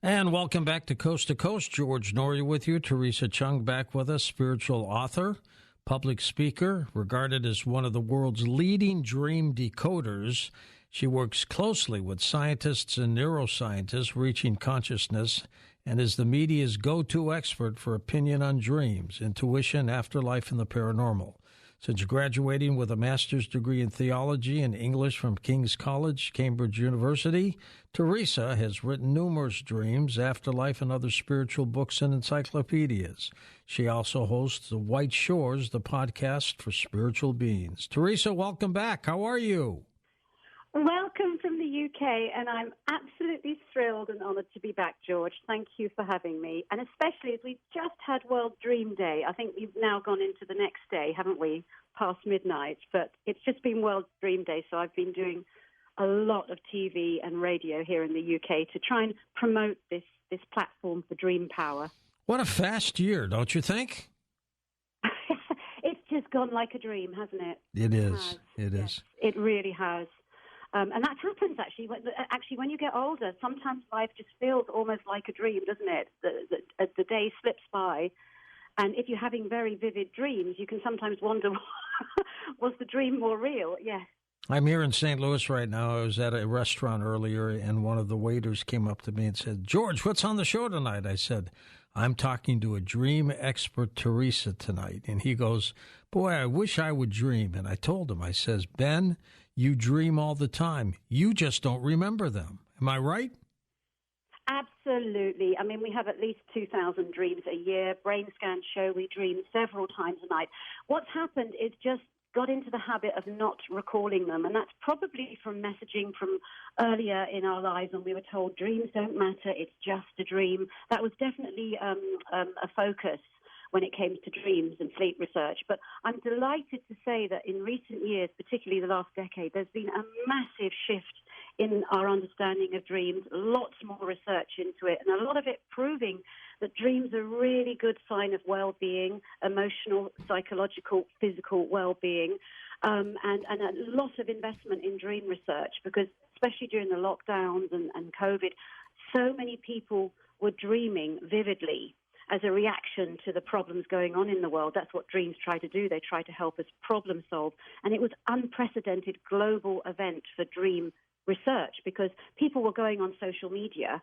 And welcome back to Coast. George Norrie with you. Teresa Chung back with us, spiritual author, public speaker, regarded as one of the world's leading dream decoders. She works closely with scientists and neuroscientists reaching consciousness and is the media's go-to expert for opinion on dreams, intuition, afterlife, and the paranormal. Since graduating with a master's degree in theology and English from King's College, Cambridge University, Teresa has written numerous dreams, afterlife, and other spiritual books and encyclopedias. She also hosts The White Shores, the podcast for spiritual beings. Teresa, welcome back. How are you? Welcome from the UK, and I'm absolutely thrilled and honored to be back, George. Thank you for having me, and especially as we just had World Dream Day. I think we've now gone into the next day, haven't we, past midnight, but it's just been World Dream Day, so I've been doing a lot of TV and radio here in the UK to try and promote this platform for dream power. What a fast year, don't you think? It's just gone like a dream, hasn't it? It is. It is. It really has. And that happens, actually. When you get older, sometimes life just feels almost like a dream, doesn't it? The day slips by. And if you're having very vivid dreams, you can sometimes wonder, was the dream more real? Yes. I'm here in St. Louis right now. I was at a restaurant earlier, and one of the waiters came up to me and said, "George, what's on the show tonight?" I said, "I'm talking to a dream expert, Teresa, tonight." And he goes, "Boy, I wish I would dream." And I told him, I says, "Ben, you dream all the time. You just don't remember them." Am I right? Absolutely. I mean, we have at least 2,000 dreams a year. Brain scans show we dream several times a night. What's happened is just got into the habit of not recalling them, and that's probably from messaging from earlier in our lives when we were told dreams don't matter, it's just a dream. That was definitely a focus when it came to dreams and sleep research. But I'm delighted to say that in recent years, particularly the last decade, there's been a massive shift in our understanding of dreams, lots more research into it, and a lot of it proving that dreams are a really good sign of well-being, emotional, psychological, physical well-being, and a lot of investment in dream research because, especially during the lockdowns and COVID, so many people were dreaming vividly as a reaction to the problems going on in the world. That's what dreams try to do. They try to help us problem solve. And it was unprecedented global event for dream research because people were going on social media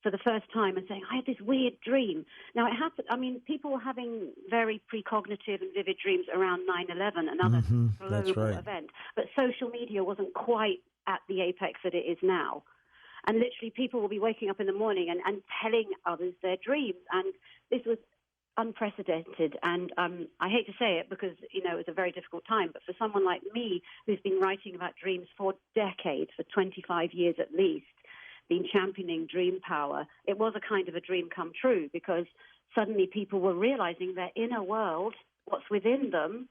for the first time and saying, "I had this weird dream." Now, it happened. I mean, people were having very precognitive and vivid dreams around 9/11, another global event. But social media wasn't quite at the apex that it is now. And literally people will be waking up in the morning and telling others their dreams. And this was unprecedented. And I hate to say it because, you know, it was a very difficult time. But for someone like me who's been writing about dreams for decades, for 25 years at least, been championing dream power, it was a kind of a dream come true because suddenly people were realizing their inner world, what's within them,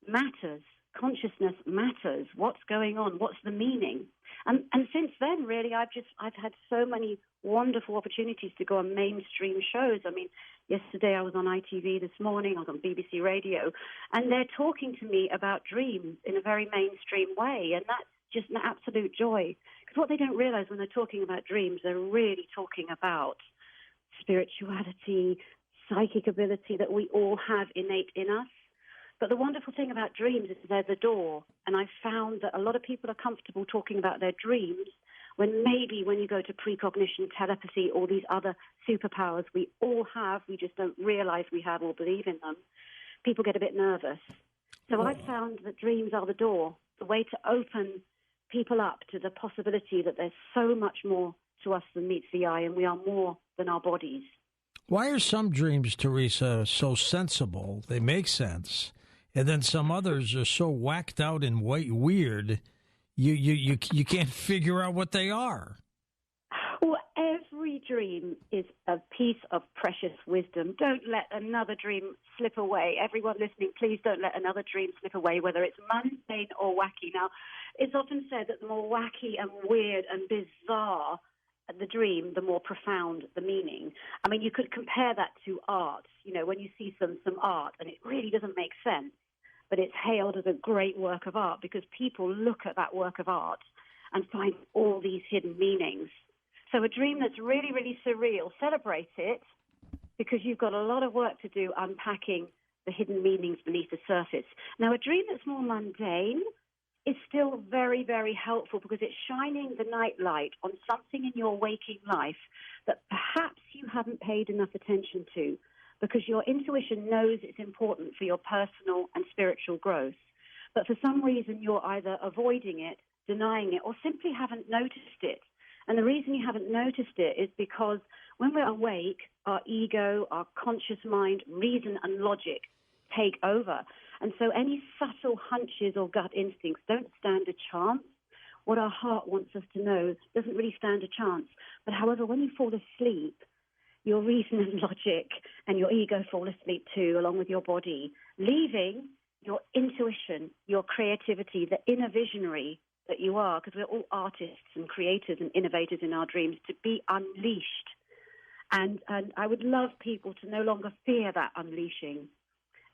matters. Consciousness matters. What's going on? What's the meaning? And since then, really, I've had so many wonderful opportunities to go on mainstream shows. I mean, yesterday I was on ITV, this morning I was on BBC Radio, and they're talking to me about dreams in a very mainstream way, and that's just an absolute joy. Because what they don't realize when they're talking about dreams, they're really talking about spirituality, psychic ability that we all have innate in us. But the wonderful thing about dreams is they're the door. And I've found that a lot of people are comfortable talking about their dreams when maybe when you go to precognition, telepathy, all these other superpowers we all have, we just don't realize we have or believe in them, people get a bit nervous. So I've found that dreams are the door, the way to open people up to the possibility that there's so much more to us than meets the eye and we are more than our bodies. Why are some dreams, Teresa, so sensible, they make sense, and then some others are so whacked out and weird, you can't figure out what they are? Well, every dream is a piece of precious wisdom. Don't let another dream slip away. Everyone listening, please don't let another dream slip away, whether it's mundane or wacky. Now, it's often said that the more wacky and weird and bizarre the dream, the more profound the meaning. I mean, you could compare that to art. You know, when you see some art and it really doesn't make sense, but it's hailed as a great work of art because people look at that work of art and find all these hidden meanings. So a dream that's really, really surreal, celebrate it, because you've got a lot of work to do unpacking the hidden meanings beneath the surface. Now, a dream that's more mundane is still very, very helpful because it's shining the night light on something in your waking life that perhaps you haven't paid enough attention to, because your intuition knows it's important for your personal and spiritual growth. But for some reason, you're either avoiding it, denying it, or simply haven't noticed it. And the reason you haven't noticed it is because when we're awake, our ego, our conscious mind, reason and logic take over. And so any subtle hunches or gut instincts don't stand a chance. What our heart wants us to know doesn't really stand a chance. But however, when you fall asleep, your reason and logic and your ego fall asleep too, along with your body, leaving your intuition, your creativity, the inner visionary that you are, because we're all artists and creators and innovators in our dreams, to be unleashed. And I would love people to no longer fear that unleashing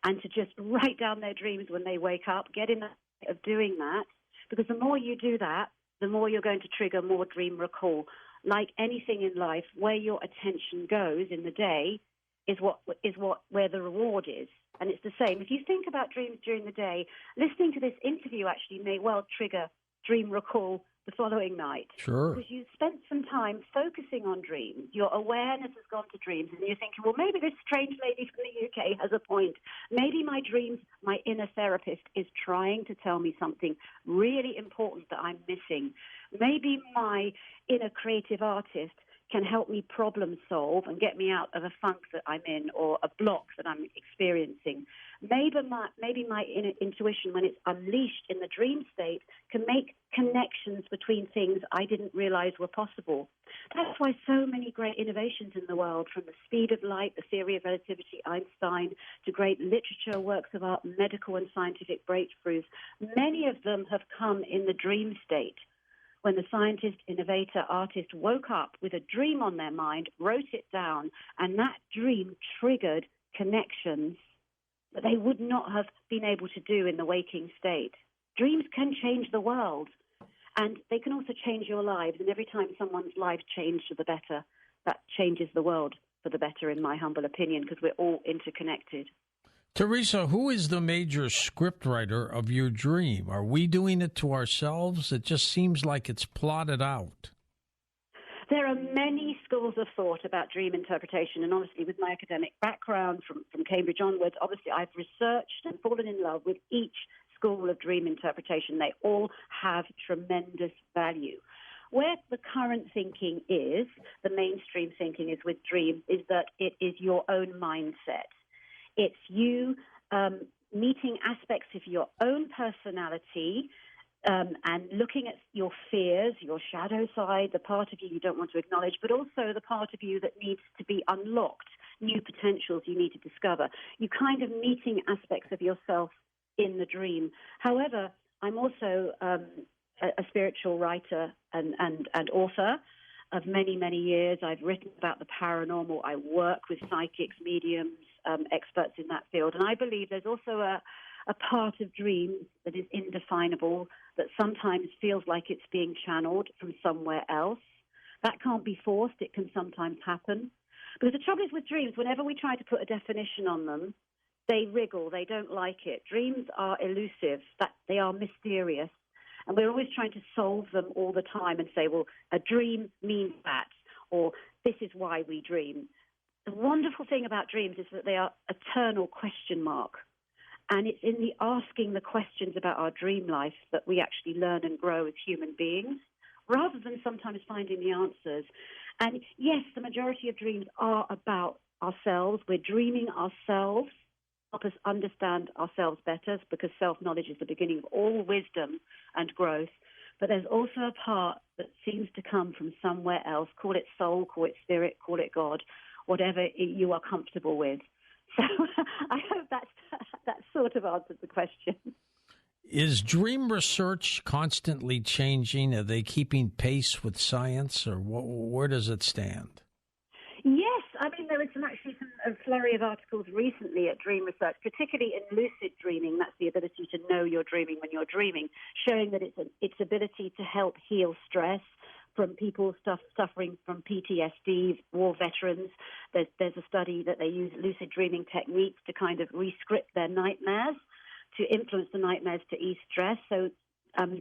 and to just write down their dreams when they wake up, get in the habit of doing that, because the more you do that, the more you're going to trigger more dream recall. Like anything in life, where your attention goes in the day is where the reward is. And it's the same. If you think about dreams during the day, listening to this interview actually may well trigger dream recall the following night. Sure. Because you spent some time focusing on dreams. Your awareness has gone to dreams, and you're thinking, well, maybe this strange lady from the UK has a point. Maybe my dreams, my inner therapist is trying to tell me something really important that I'm missing. Maybe my inner creative artist can help me problem solve and get me out of a funk that I'm in or a block that I'm experiencing. Maybe my inner intuition, when it's unleashed in the dream state, can make connections between things I didn't realize were possible. That's why so many great innovations in the world, from the speed of light, the theory of relativity, Einstein, to great literature, works of art, medical and scientific breakthroughs, many of them have come in the dream state, when the scientist, innovator, artist woke up with a dream on their mind, wrote it down, and that dream triggered connections that they would not have been able to do in the waking state. Dreams can change the world, and they can also change your lives. And every time someone's life changes for the better, that changes the world for the better, in my humble opinion, because we're all interconnected. Teresa, who is the major scriptwriter of your dream? Are we doing it to ourselves? It just seems like it's plotted out. There are many schools of thought about dream interpretation, and honestly, with my academic background from Cambridge onwards, obviously I've researched and fallen in love with each school of dream interpretation. They all have tremendous value. Where the current thinking is, the mainstream thinking is with dreams, is that it is your own mindset. It's you meeting aspects of your own personality and looking at your fears, your shadow side, the part of you you don't want to acknowledge, but also the part of you that needs to be unlocked, new potentials you need to discover. You kind of meeting aspects of yourself in the dream. However, I'm also a spiritual writer and author of many, many years. I've written about the paranormal. I work with psychics, mediums, experts in that field. And I believe there's also a part of dreams that is indefinable, that sometimes feels like it's being channeled from somewhere else. That can't be forced. It can sometimes happen. Because the trouble is with dreams, whenever we try to put a definition on them, they wriggle. They don't like it. Dreams are elusive. That they are mysterious. And we're always trying to solve them all the time and say, well, a dream means that, or this is why we dream. The wonderful thing about dreams is that they are eternal question mark. And it's in the asking the questions about our dream life that we actually learn and grow as human beings, rather than sometimes finding the answers. And yes, the majority of dreams are about ourselves. We're dreaming ourselves, help us understand ourselves better, because self-knowledge is the beginning of all wisdom and growth. But there's also a part that seems to come from somewhere else. Call it soul, call it spirit, call it God, whatever you are comfortable with. So I hope that sort of answers the question. Is dream research constantly changing? Are they keeping pace with science, or where does it stand? Yes, I mean, there was a flurry of articles recently at Dream Research, particularly in lucid dreaming. That's the ability to know you're dreaming when you're dreaming, showing that its ability to help heal stress, from people suffering from PTSD, war veterans. There's a study that they use lucid dreaming techniques to kind of re-script their nightmares, to influence the nightmares to ease stress. So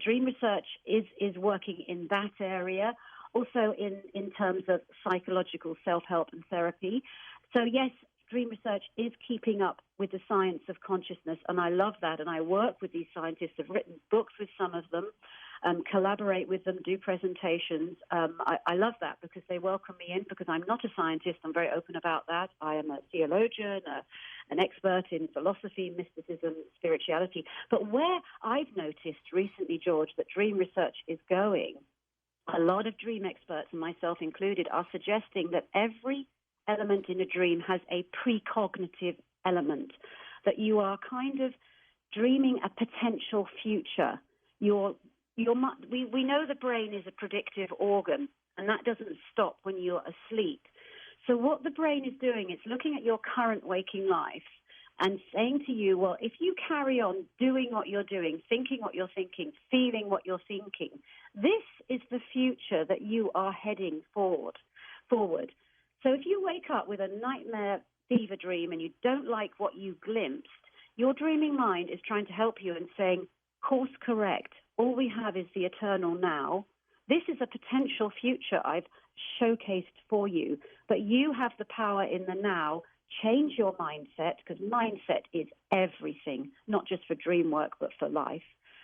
dream research is working in that area. Also in terms of psychological self-help and therapy. So yes, dream research is keeping up with the science of consciousness, and I love that. And I work with these scientists. I've written books with some of them, collaborate with them, do presentations. I love that because they welcome me in, because I'm not a scientist. I'm very open about that. I am a theologian, an expert in philosophy, mysticism, spirituality. But where I've noticed recently, George, that dream research is going, a lot of dream experts, and myself included, are suggesting that every element in a dream has a precognitive element, that you are kind of dreaming a potential future. We know the brain is a predictive organ, and that doesn't stop when you're asleep. So what the brain is doing is looking at your current waking life and saying to you, well, if you carry on doing what you're doing, thinking what you're thinking, feeling what you're thinking, this is the future that you are heading forward. So if you wake up with a nightmare fever dream and you don't like what you glimpsed, your dreaming mind is trying to help you and saying, course correct. All we have is the eternal now. This is a potential future I've showcased for you, but you have the power in the now. Change your mindset, because mindset is everything, not just for dream work, but for life,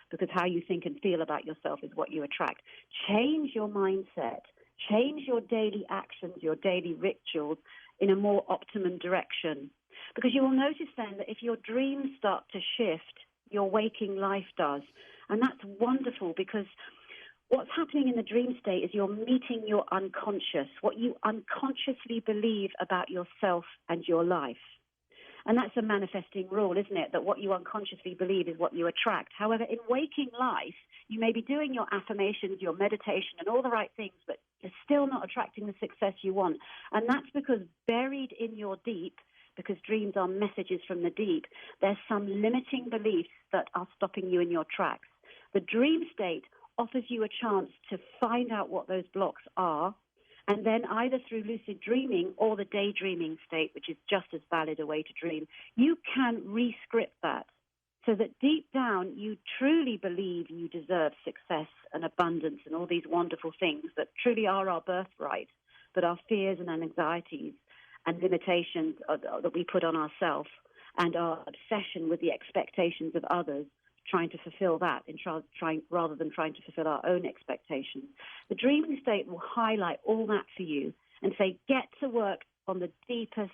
because how you think and feel about yourself is what you attract. Change your mindset. Change your daily actions, your daily rituals in a more optimum direction. Because you will notice then that if your dreams start to shift, your waking life does. And that's wonderful, because what's happening in the dream state is you're meeting your unconscious, what you unconsciously believe about yourself and your life. And that's a manifesting rule, isn't it? That what you unconsciously believe is what you attract. However, in waking life, you may be doing your affirmations, your meditation, and all the right things, but you're still not attracting the success you want. And that's because buried in your deep, because dreams are messages from the deep, there's some limiting beliefs that are stopping you in your tracks. The dream state offers you a chance to find out what those blocks are, and then either through lucid dreaming or the daydreaming state, which is just as valid a way to dream, you can re-script that so that deep down you truly believe you deserve success and abundance and all these wonderful things that truly are our birthright, but our fears and anxieties and limitations that we put on ourselves and our obsession with the expectations of others, trying to fulfill that rather than trying to fulfill our own expectations. The dreaming state will highlight all that for you and say, get to work on the deepest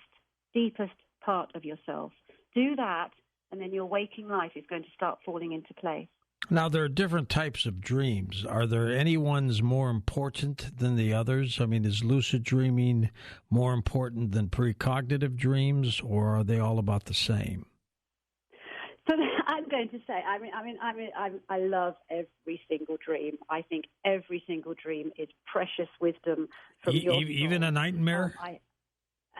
part of yourself. Do that, and then your waking life is going to start falling into place. Now, there are different types of dreams. Are there any ones more important than the others? I mean, is lucid dreaming more important than precognitive dreams, or are they all about the same? So I'm going to say, I love every single dream. I think every single dream is precious wisdom from your soul. Even a nightmare?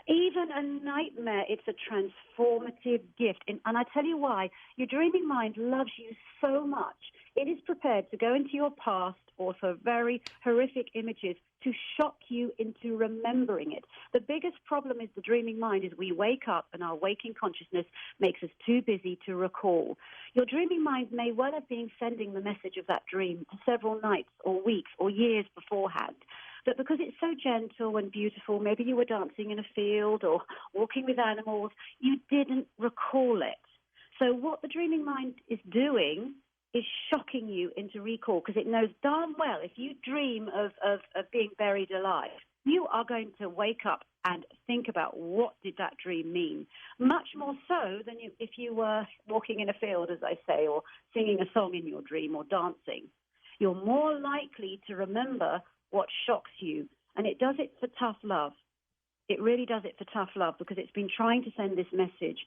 Even a nightmare, it's a transformative gift. And I tell you why. Your dreaming mind loves you so much. It is prepared to go into your past or for very horrific images to shock you into remembering it. The biggest problem is the dreaming mind is we wake up and our waking consciousness makes us too busy to recall. Your dreaming mind may well have been sending the message of that dream to several nights or weeks or years beforehand. But because it's so gentle and beautiful, maybe you were dancing in a field or walking with animals, you didn't recall it. So what the dreaming mind is doing is shocking you into recall, because it knows darn well if you dream of being buried alive, you are going to wake up and think about what did that dream mean, much more so than if you were walking in a field, as I say, or singing a song in your dream or dancing. You're more likely to remember what shocks you, and it does it for tough love. It really does it for tough love, because it's been trying to send this message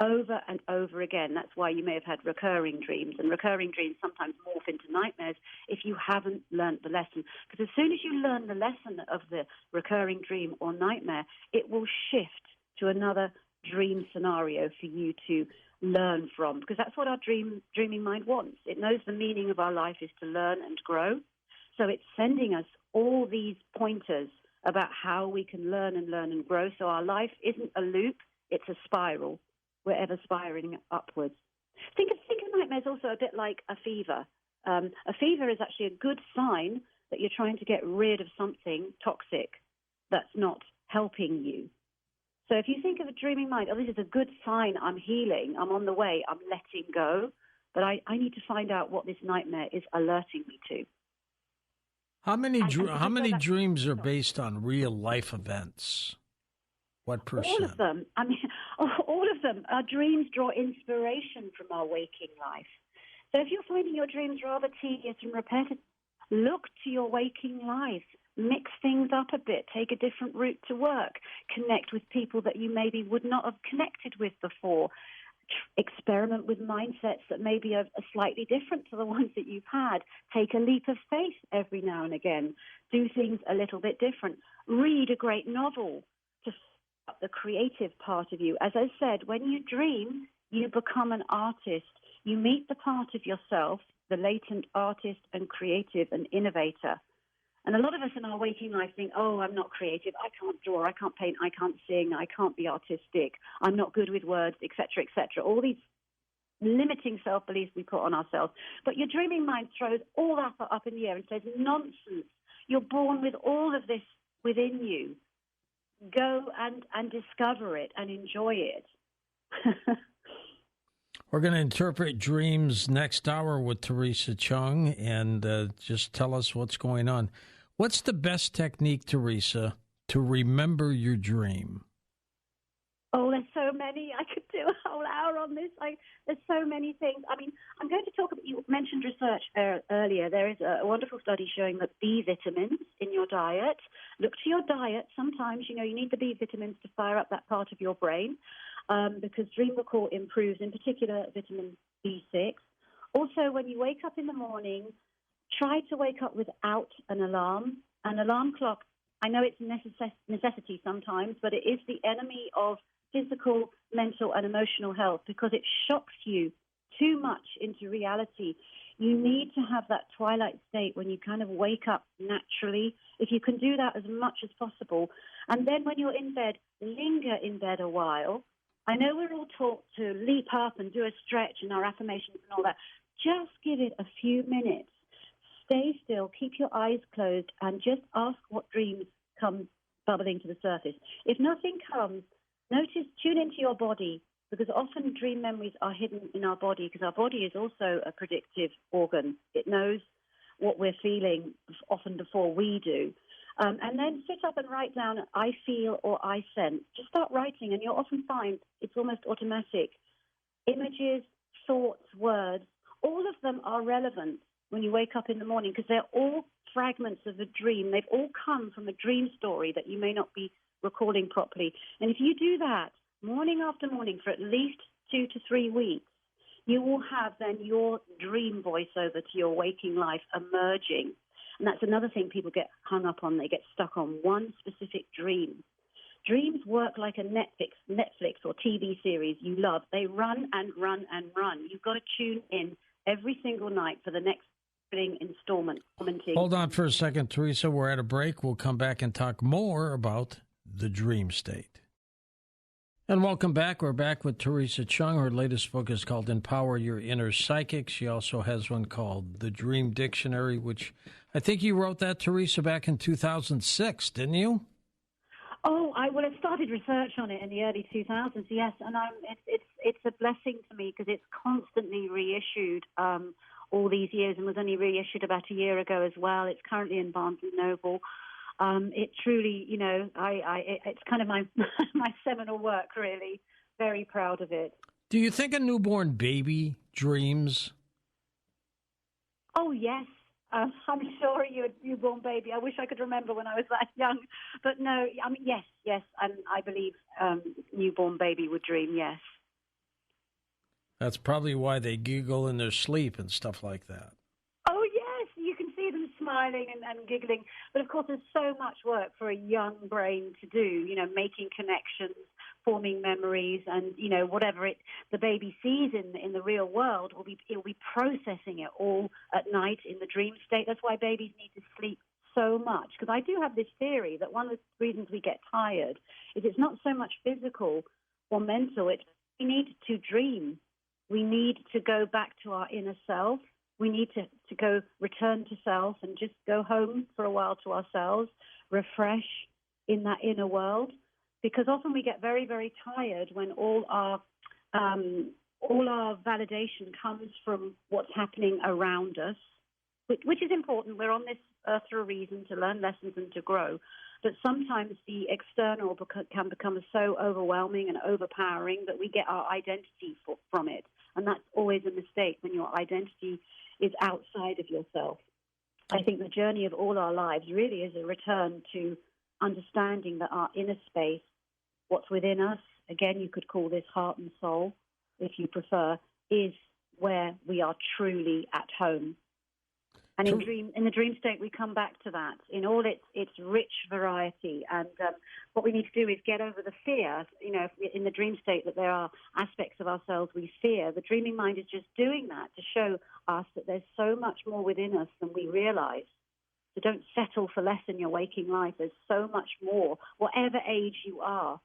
over and over again. That's why you may have had recurring dreams, and recurring dreams sometimes morph into nightmares if you haven't learned the lesson. Because as soon as you learn the lesson of the recurring dream or nightmare, it will shift to another dream scenario for you to learn from, because that's what our dreaming mind wants. It knows the meaning of our life is to learn and grow. So it's sending us all these pointers about how we can learn and grow. So our life isn't a loop, it's a spiral. We're ever spiraling upwards. Think of nightmares also a bit like a fever. A fever is actually a good sign that you're trying to get rid of something toxic that's not helping you. So if you think of a dreaming mind, this is a good sign, I'm healing, I'm on the way, I'm letting go, but I need to find out what this nightmare is alerting me to. How many dreams are based on real life events? What percent? All of them. I mean, all of them. Our dreams draw inspiration from our waking life. So if you're finding your dreams rather tedious and repetitive, look to your waking life. Mix things up a bit. Take a different route to work. Connect with people that you maybe would not have connected with before. Experiment with mindsets that maybe are slightly different to the ones that you've had. Take a leap of faith every now and again. Do things a little bit different. Read a great novel to up the creative part of you. As I said, when you dream, you become an artist. You meet the part of yourself, the latent artist and creative and innovator. And a lot of us in our waking life think, I'm not creative, I can't draw, I can't paint, I can't sing, I can't be artistic, I'm not good with words, etc., etc. All these limiting self-beliefs we put on ourselves. But your dreaming mind throws all that up in the air and says, nonsense, you're born with all of this within you. Go and discover it and enjoy it. We're going to interpret dreams next hour with Teresa Chung and just tell us what's going on. What's the best technique, Teresa, to remember your dream? Oh, there's so many. I could do a whole hour on this. There's so many things. I mean, I'm going to talk about, you mentioned research earlier. There is a wonderful study showing that B vitamins in your diet. Look to your diet. Sometimes, you need the B vitamins to fire up that part of your brain because dream recall improves, in particular, vitamin B6. Also, when you wake up in the morning, try to wake up without an alarm. An alarm clock, I know it's a necessity sometimes, but it is the enemy of physical, mental, and emotional health because it shocks you too much into reality. You need to have that twilight state when you kind of wake up naturally. If you can do that as much as possible. And then when you're in bed, linger in bed a while. I know we're all taught to leap up and do a stretch and our affirmations and all that. Just give it a few minutes. Stay still, keep your eyes closed, and just ask what dreams come bubbling to the surface. If nothing comes, tune into your body, because often dream memories are hidden in our body, because our body is also a predictive organ. It knows what we're feeling often before we do. And then sit up and write down, I feel or I sense. Just start writing, and you'll often find it's almost automatic. Images, thoughts, words, all of them are relevant when you wake up in the morning, because they're all fragments of a dream. They've all come from a dream story that you may not be recalling properly. And if you do that morning after morning for at least 2 to 3 weeks, you will have then your dream voiceover to your waking life emerging. And that's another thing people get hung up on. They get stuck on one specific dream. Dreams work like a Netflix or TV series you love. They run and run and run. You've got to tune in every single night for the next installment. Commenting. Hold on for a second, Teresa. We're at a break. We'll come back and talk more about the dream state. And welcome back. We're back with Teresa Chung. Her latest book is called Empower Your Inner Psychic. She also has one called The Dream Dictionary, which I think you wrote that, Teresa, back in 2006, didn't you? Oh, I would have started research on it in the early 2000s, yes, and it's a blessing to me because it's constantly reissued all these years and was only reissued about a year ago as well. It's currently in Barnes & Noble. It truly, it's kind of my my seminal work, really. Very proud of it. Do you think a newborn baby dreams? Oh, yes. I'm sure you're a newborn baby. I wish I could remember when I was that young. But no, I mean, yes. And I believe newborn baby would dream, yes. That's probably why they giggle in their sleep and stuff like that. Oh, yes. You can see them smiling and giggling. But, of course, there's so much work for a young brain to do, making connections, forming memories, and, whatever the baby sees in the real world, it'll be processing it all at night in the dream state. That's why babies need to sleep so much. Because I do have this theory that one of the reasons we get tired is it's not so much physical or mental. It's we need to dream. We need to go back to our inner self. We need to go return to self and just go home for a while to ourselves, refresh in that inner world. Because often we get very, very tired when all our validation comes from what's happening around us, which is important. We're on this earth for a reason, to learn lessons and to grow. But sometimes the external can become so overwhelming and overpowering that we get our identity from it. And that's always a mistake when your identity is outside of yourself. I think the journey of all our lives really is a return to understanding that our inner space, what's within us, again, you could call this heart and soul, if you prefer, is where we are truly at home. And in the dream state, we come back to that in all its rich variety. And what we need to do is get over the fear. In the dream state that there are aspects of ourselves we fear. The dreaming mind is just doing that to show us that there's so much more within us than we realize. So don't settle for less in your waking life. There's so much more. Whatever age you are,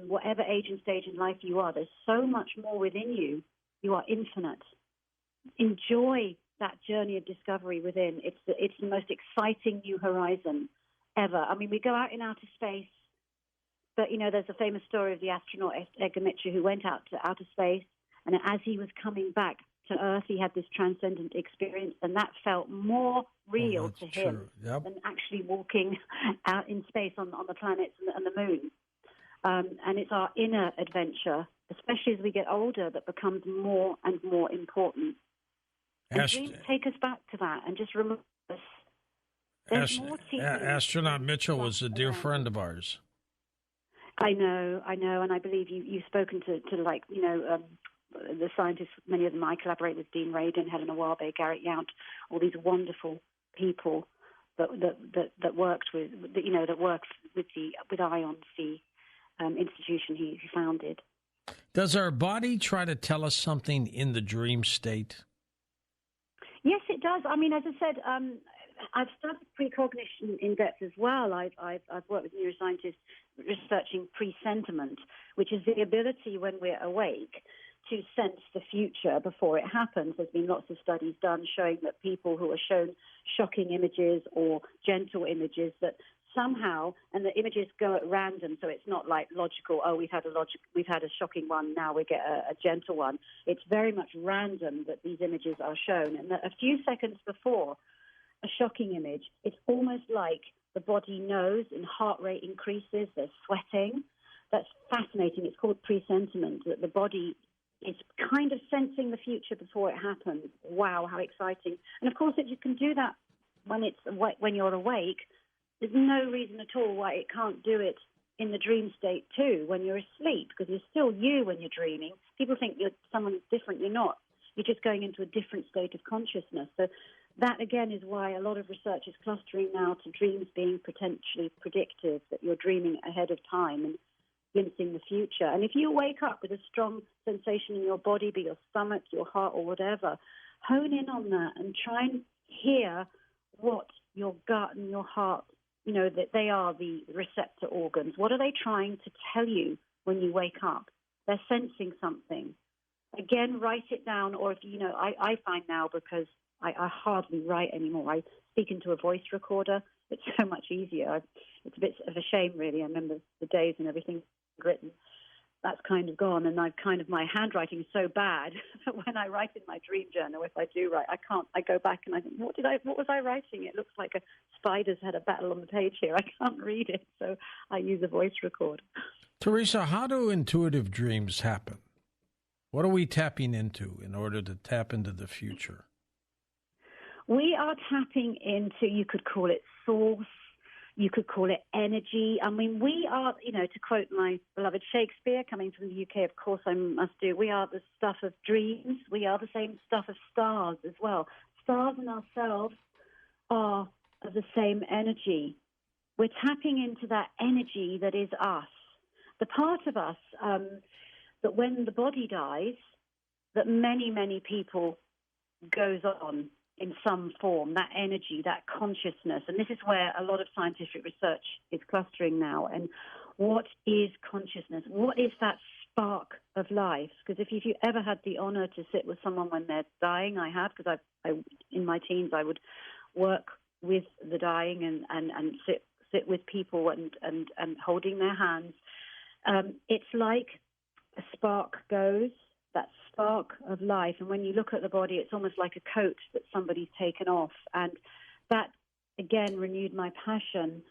whatever age and stage in life you are, there's so much more within you. You are infinite. Enjoy that journey of discovery within. It's the most exciting new horizon ever. I mean, we go out in outer space, but, there's a famous story of the astronaut Edgar Mitchell who went out to outer space, and as he was coming back to Earth, he had this transcendent experience, and that felt more real to him than actually walking out in space on the planets and the moon. And it's our inner adventure, especially as we get older, that becomes more and more important. And dreams take us back to that and just remind us there's more teaching. Astronaut Mitchell was a dear friend of ours. I know, and I believe you've spoken to the scientists, many of them I collaborate with, Dean Radin, Helena Warbe, Garrett Yount, all these wonderful people that worked with IONS, the institution he founded. Does our body try to tell us something in the dream state? Yes, it does. I mean, as I said, I've studied precognition in depth as well. I've worked with neuroscientists researching presentiment, which is the ability when we're awake to sense the future before it happens. There's been lots of studies done showing that people who are shown shocking images or gentle images, that somehow, and the images go at random, so it's not like logical, we've had a shocking one, now we get a gentle one. It's very much random that these images are shown, and that a few seconds before a shocking image, it's almost like the body knows and heart rate increases, there's sweating. That's fascinating. It's called presentiment, that the body is kind of sensing the future before it happens. Wow, how exciting. And of course, if you can do that when you're awake, there's no reason at all why it can't do it in the dream state too, when you're asleep, because you're still you when you're dreaming. People think you're someone different. You're not. You're just going into a different state of consciousness. So that, again, is why a lot of research is clustering now to dreams being potentially predictive, that you're dreaming ahead of time and glimpsing the future. And if you wake up with a strong sensation in your body, be your stomach, your heart, or whatever, hone in on that and try and hear what your gut and your heart, that they are the receptor organs. What are they trying to tell you when you wake up? They're sensing something. Again, write it down, or if I find now, because I hardly write anymore, I speak into a voice recorder. It's so much easier. It's a bit of a shame, really. I remember the days and everything written. That's kind of gone, and my handwriting is so bad that when I write in my dream journal, if I do write, I go back and I think, what was I writing? It looks like a spider's had a battle on the page here. I can't read it, so I use a voice recorder. Teresa, how do intuitive dreams happen? What are we tapping into in order to tap into the future? We are tapping into, you could call it source, you could call it energy. I mean, we are, to quote my beloved Shakespeare, coming from the UK, of course I must do, we are the stuff of dreams. We are the same stuff of stars as well. Stars and ourselves are of the same energy. We're tapping into that energy that is us. The part of us that when the body dies, that many, many people goes on in some form, that energy, that consciousness. And this is where a lot of scientific research is clustering now. And what is consciousness? What is that spark of life? Because if you ever had the honor to sit with someone when they're dying, I have, because in my teens I would work with the dying and sit with people and holding their hands. It's like a spark goes, that spark of life. And when you look at the body, it's almost like a coat that somebody's taken off. And that, again, renewed my passion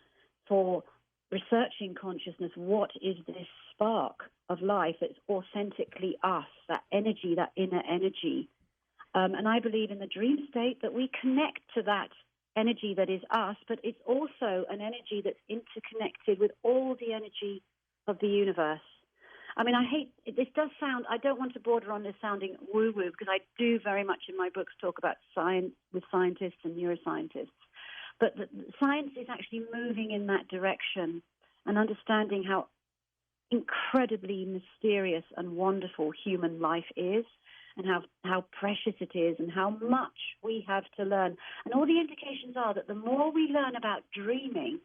for researching consciousness. What is this spark of life? It's authentically us, that energy, that inner energy. And I believe in the dream state that we connect to that energy that is us, but it's also an energy that's interconnected with all the energy of the universe. I mean, this does sound, I don't want to border on this sounding woo-woo, because I do very much in my books talk about science with scientists and neuroscientists. But the science is actually moving in that direction and understanding how incredibly mysterious and wonderful human life is, and how precious it is, and how much we have to learn. And all the indications are that the more we learn about dreaming,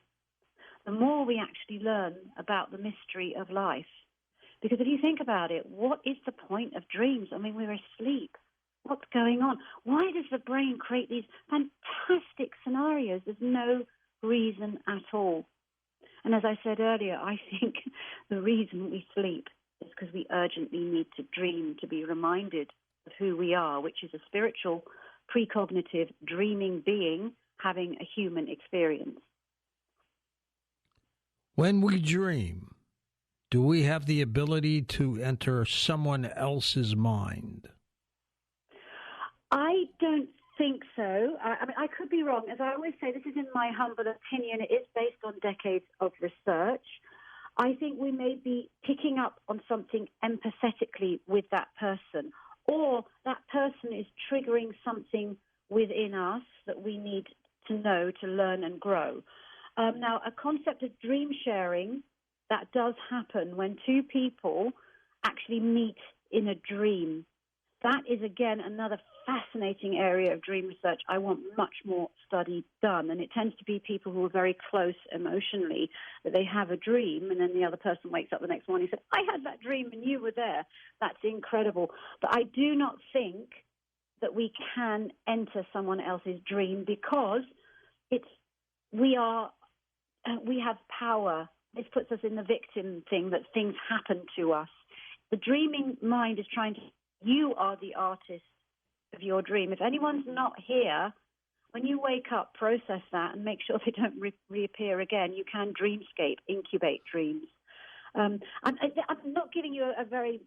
the more we actually learn about the mystery of life. Because if you think about it, what is the point of dreams? I mean, we're asleep. What's going on? Why does the brain create these fantastic scenarios? There's no reason at all. And as I said earlier, I think the reason we sleep is because we urgently need to dream, to be reminded of who we are, which is a spiritual, precognitive, dreaming being having a human experience. When we dream, do we have the ability to enter someone else's mind? I don't think so. I mean, I could be wrong. As I always say, this is in my humble opinion. It is based on decades of research. I think we may be picking up on something empathetically with that person, or that person is triggering something within us that we need to know, to learn and grow. Now, a concept of dream sharing, that does happen when two people actually meet in a dream. That is, again, another fascinating area of dream research. I want much more study done. And it tends to be people who are very close emotionally, that they have a dream, and then the other person wakes up the next morning and says, I had that dream and you were there. That's incredible. But I do not think that we can enter someone else's dream, because we have power. This puts us in the victim thing, that things happen to us. The dreaming mind is trying to, you are the artist of your dream. If anyone's not here, when you wake up, process that and make sure they don't reappear again. You can dreamscape, incubate dreams. I'm not giving you a very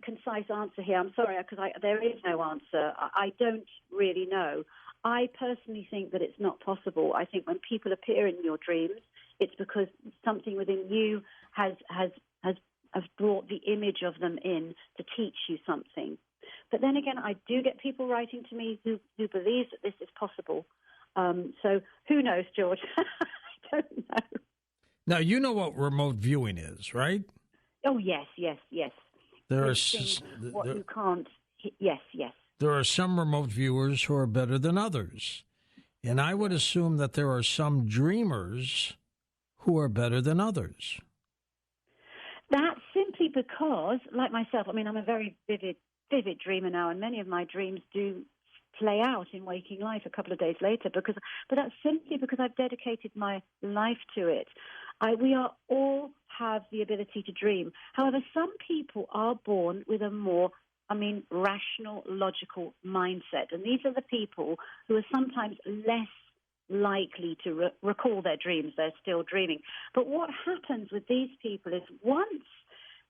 concise answer here. I'm sorry, because there is no answer. I don't really know. I personally think that it's not possible. I think when people appear in your dreams, it's because something within you has brought the image of them in to teach you something. But then again, I do get people writing to me who believe that this is possible. So who knows, George? I don't know. Now, you know what remote viewing is, right? Oh, yes. There are you can't. Yes. There are some remote viewers who are better than others. And I would assume that there are some dreamers who are better than others. That's simply because, like myself, I mean, I'm a very vivid dreamer now, and many of my dreams do play out in waking life a couple of days later. But that's simply because I've dedicated my life to it. We all have the ability to dream. However, some people are born with a more rational, logical mindset. And these are the people who are sometimes less likely to recall their dreams. They're still dreaming. But what happens with these people is once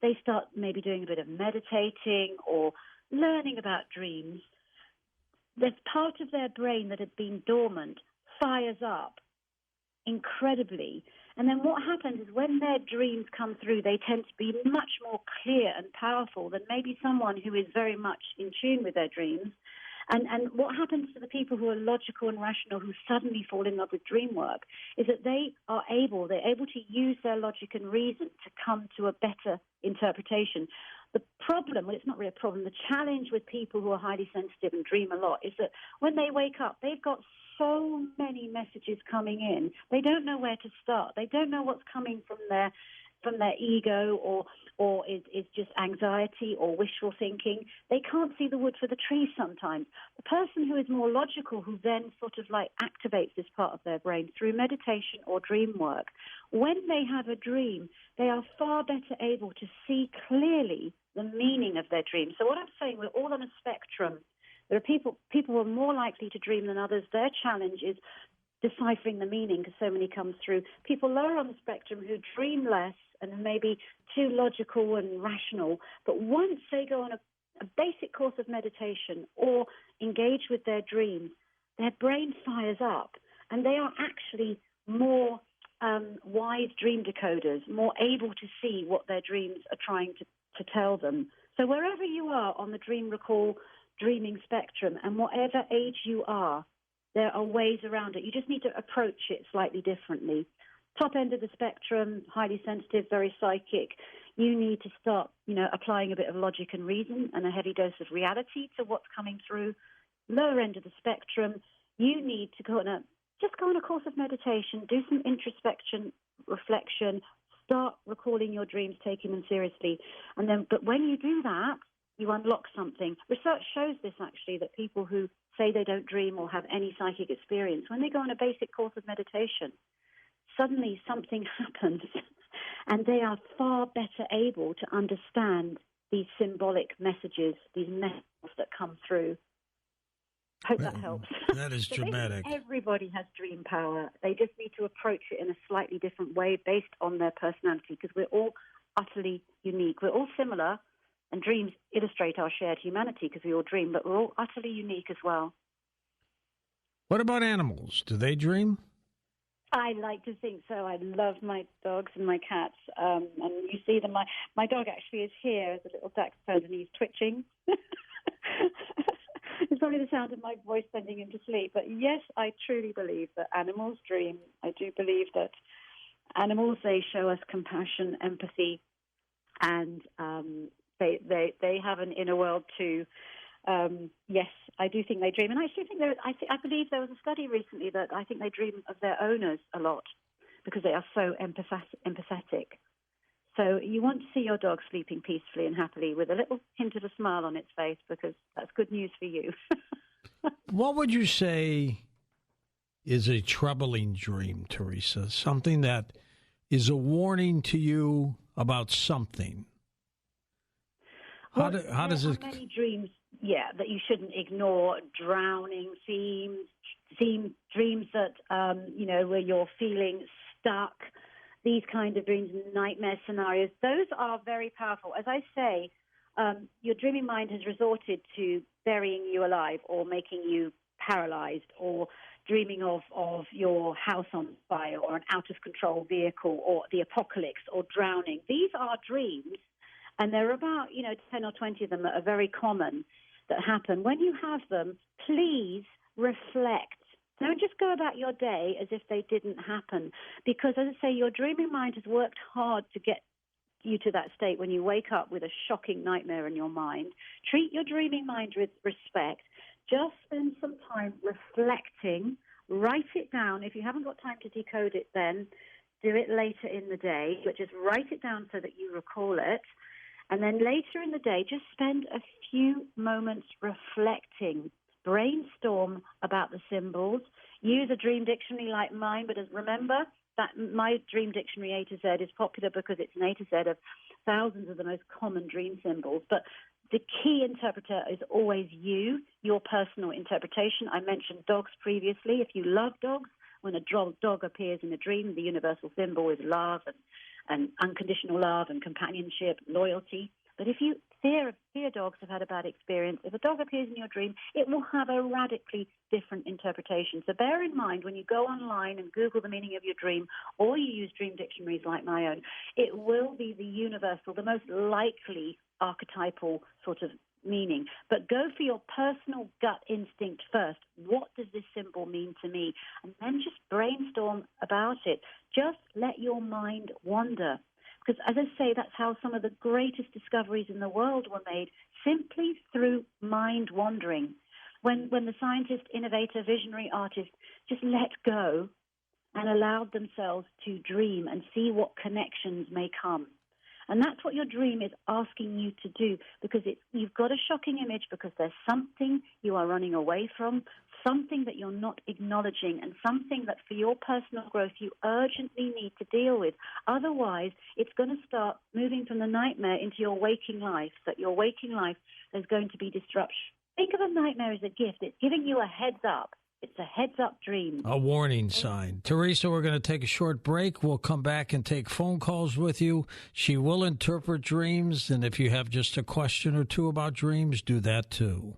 they start maybe doing a bit of meditating or learning about dreams, there's part of their brain that had been dormant fires up incredibly. And then what happens is when their dreams come through, they tend to be much more clear and powerful than maybe someone who is very much in tune with their dreams. And what happens to the people who are logical and rational, who suddenly fall in love with dream work, is that they're able to use their logic and reason to come to a better interpretation. The problem, well, it's not really a problem, the challenge with people who are highly sensitive and dream a lot is that when they wake up, they've got so many messages coming in. They don't know where to start. They don't know what's coming from their ego or is just anxiety or wishful thinking. They can't see the wood for the trees sometimes. The person who is more logical, who then sort of like activates this part of their brain through meditation or dream work, when they have a dream, they are far better able to see clearly the meaning of their dream. So what I'm saying, we're all on a spectrum. There are people who are more likely to dream than others. Their challenge is deciphering the meaning because so many come through. People lower on the spectrum who dream less and maybe too logical and rational, but once they go on a basic course of meditation or engage with their dreams, their brain fires up and they are actually more wise dream decoders, more able to see what their dreams are trying to tell them. So wherever you are on the dream recall, dreaming spectrum, and whatever age you are, there are ways around it. You just need to approach it slightly differently. Top end of the spectrum, highly sensitive, very psychic, you need to start, applying a bit of logic and reason and a heavy dose of reality to what's coming through. Lower end of the spectrum, you need to go on a course of meditation, do some introspection, reflection, start recalling your dreams, taking them seriously. But when you do that, you unlock something. Research shows this, actually, that people who say they don't dream or have any psychic experience, when they go on a basic course of meditation, suddenly something happens and they are far better able to understand these symbolic messages, these messages that come through. Hope that helps. That is so dramatic. Everybody has dream power. They just need to approach it in a slightly different way based on their personality, because we're all utterly unique. We're all similar, and dreams illustrate our shared humanity because we all dream, but we're all utterly unique as well. What about animals? Do they dream? I like to think so. I love my dogs and my cats. And you see them. My dog actually is here as a little dachshund, and he's twitching. It's probably the sound of my voice sending him to sleep. But yes, I truly believe that animals dream. I do believe that animals, they show us compassion, empathy, and they have an inner world too. Yes, I do think they dream, and I actually think I believe there was a study recently that I think they dream of their owners a lot because they are so empathetic. So you want to see your dog sleeping peacefully and happily with a little hint of a smile on its face, because that's good news for you. What would you say is a troubling dream, Teresa? Something that is a warning to you about something. How does it? Many dreams, that you shouldn't ignore. Drowning dreams that where you're feeling stuck. These kind of dreams, nightmare scenarios. Those are very powerful. As I say, your dreaming mind has resorted to burying you alive or making you paralyzed, or dreaming of your house on fire or an out-of-control vehicle or the apocalypse or drowning. These are dreams, and there are about 10 or 20 of them that are very common that happen. When you have them, please reflect. Don't just go about your day as if they didn't happen, because, as I say, your dreaming mind has worked hard to get you to that state when you wake up with a shocking nightmare in your mind. Treat your dreaming mind with respect. Just spend some time reflecting. Write it down. If you haven't got time to decode it, then do it later in the day, but just write it down so that you recall it. And then later in the day, just spend a few moments reflecting. Brainstorm about the symbols. Use a dream dictionary like mine, but remember that my dream dictionary A to Z is popular because it's an A to Z of thousands of the most common dream symbols. But the key interpreter is always you, your personal interpretation. I mentioned dogs previously. If you love dogs, when a dog appears in a dream, the universal symbol is love and unconditional love and companionship, loyalty. But if you fear dogs, have had a bad experience, if a dog appears in your dream, it will have a radically different interpretation. So bear in mind, when you go online and Google the meaning of your dream, or you use dream dictionaries like my own, it will be the universal, the most likely archetypal sort of meaning. But go for your personal gut instinct first. What does this symbol mean to me? And then just brainstorm about it. Just let your mind wander. Because, as I say, that's how some of the greatest discoveries in the world were made, simply through mind wandering. When the scientist, innovator, visionary artist just let go and allowed themselves to dream and see what connections may come. And that's what your dream is asking you to do, because you've got a shocking image, because there's something you are running away from, something that you're not acknowledging, and something that for your personal growth you urgently need to deal with. Otherwise, it's going to start moving from the nightmare into your waking life, that your waking life there's going to be disruption. Think of a nightmare as a gift. It's giving you a heads up. It's a heads-up dream. A warning sign. Teresa, we're going to take a short break. We'll come back and take phone calls with you. She will interpret dreams, and if you have just a question or two about dreams, do that too.